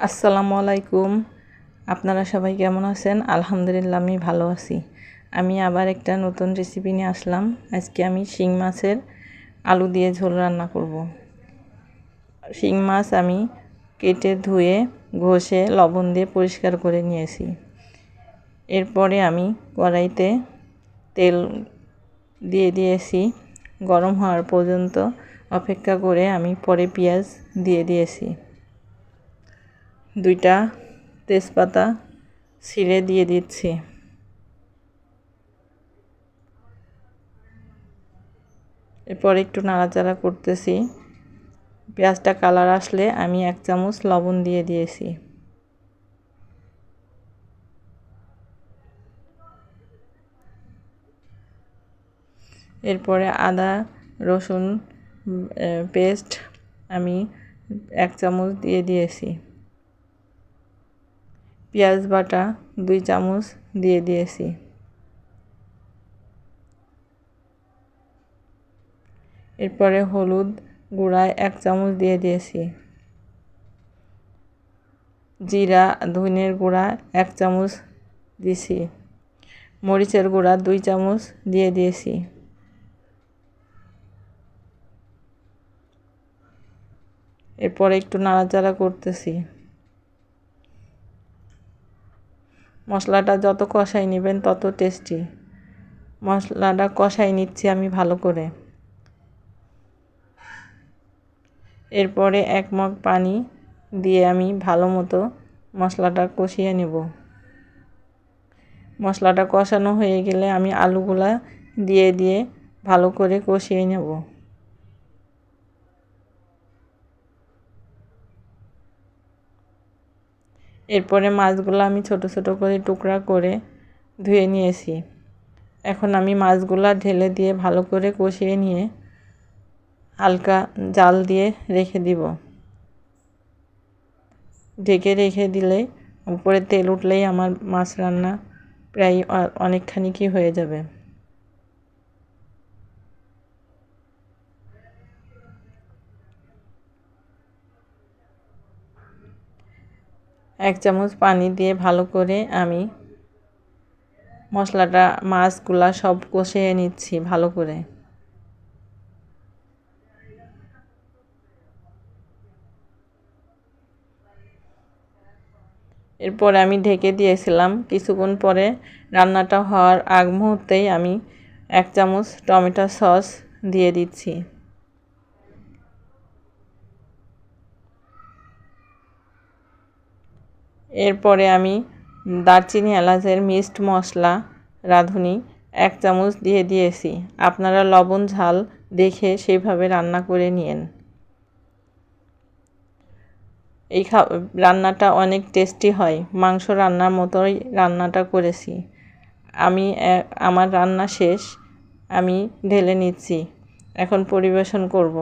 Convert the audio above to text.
আসসালামু আলাইকুম। আপনারা সবাই কেমন আছেন? আলহামদুলিল্লাহ আমি ভালো আছি। আমি আবার একটা নতুন রেসিপি নিয়ে আসলাম। আজকে আমি শিং মাছের আলু দিয়ে ঝোল রান্না করব। শিং মাছ আমি কেটে ধুয়ে ঘষে লবণ দিয়ে পরিষ্কার করে নিয়েছি। এরপরে আমি কড়াইতে তেল দিয়ে দিয়েছি। গরম হওয়ার পর্যন্ত অপেক্ষা করে আমি পরে পেঁয়াজ দিয়ে দিয়েছি। 2টা তেজপাতা ছিঁড়ে দিয়ে দিচ্ছি। এরপর একটু নাড়াচাড়া করতেছি। পেঁয়াজটা কালার আসলে আমি 1 চামচ লবণ দিয়ে দিয়েছি। এরপরে আদা রসুন পেস্ট আমি 1 চামচ দিয়ে দিয়েছি। পেঁয়াজ বাটা 2 চামচ দিয়ে দিয়েছি। এরপরে হলুদ গুঁড়া 1 চামচ দিয়ে দিয়েছি। জিরা ধনিয়ার গুঁড়া 1 চামচ দিয়েছি। মরিচের গুঁড়া 2 চামচ দিয়ে দিয়েছি। এরপরে একটু নাড়াচাড়া করতেছি। মশলাটা যত কষাই নেবেন তত টেস্টি। মশলাটা কষাই নিচ্ছি আমি ভালো করে। এরপরে 1 মগ পানি দিয়ে আমি ভালো মতো মশলাটা কষিয়ে নেব। মশলাটা কষানো হয়ে গেলে আমি আলুগুলা দিয়ে ভালো করে কষিয়ে নেব। এরপরে মাছগুলো আমি ছোট ছোট করে টুকরা করে ধুয়ে নিয়েছি। এখন আমি মাছগুলা ঢেলে দিয়ে ভালো করে কষিয়ে নিয়ে হালকা জাল দিয়ে রেখে দিব। ঢেকে রেখে দিলে উপরে তেল উঠলেই আমার মাছ রান্না প্রায় অনেকখানি হয়ে যাবে। এক চামচ পানি দিয়ে ভালো করে আমি মশলাটা মাছগুলা সব কষিয়ে নিচ্ছি ভালো করে। এরপরে আমি ঢেকে দিয়েছিলাম। কিছুক্ষণ পরে রান্নাটা হওয়ার আগ মুহূর্তেই আমি 1 চামচ টমেটো সস দিয়ে দিচ্ছি। এরপরে আমি দারচিনি এলাচের মিক্সড মশলা রাঁধুনি 1 চামচ দিয়ে দিয়েছি। আপনারা লবণ ঝাল দেখে সেইভাবে রান্না করে নিন। এই রান্নাটা অনেক টেস্টি হয়। মাংস রান্নার মতোই রান্নাটা করেছি। আমার রান্না শেষ। আমি ঢেলে নিচ্ছি। এখন পরিবেশন করব।